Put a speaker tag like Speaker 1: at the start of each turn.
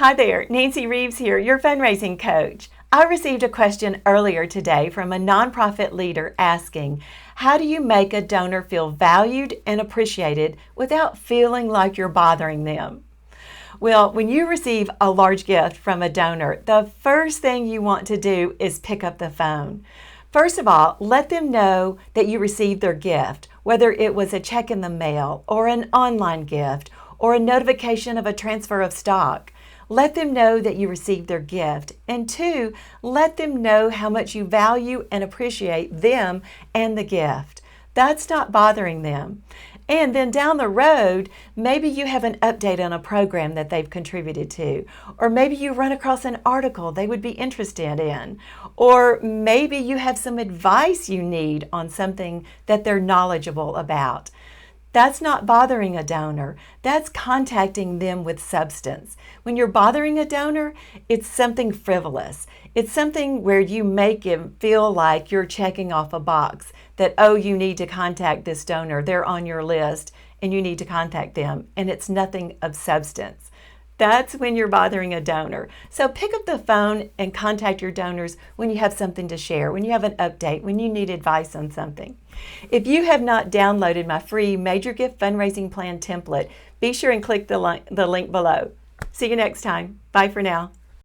Speaker 1: Hi there, Nancy Reeves here, your fundraising coach. I received a question earlier today from a nonprofit leader asking, how do you make a donor feel valued and appreciated without feeling like you're bothering them? Well, when you receive a large gift from a donor, the first thing you want to do is pick up the phone. First of all, let them know that you received their gift, whether it was a check in the mail or an online gift or a notification of a transfer of stock. Let them know that you received their gift. And two, let them know how much you value and appreciate them and the gift. That's not bothering them. And then down the road, maybe you have an update on a program that they've contributed to, or maybe you run across an article they would be interested in, or maybe you have some advice you need on something that they're knowledgeable about. That's not bothering a donor. That's contacting them with substance. When you're bothering a donor, it's something frivolous. It's something where you make him feel like you're checking off a box that, oh, you need to contact this donor. They're on your list and you need to contact them. And it's nothing of substance. That's when you're bothering a donor. So pick up the phone and contact your donors when you have something to share, when you have an update, when you need advice on something. If you have not downloaded my free Major Gift Fundraising Plan template, be sure and click the link below. See you next time. Bye for now.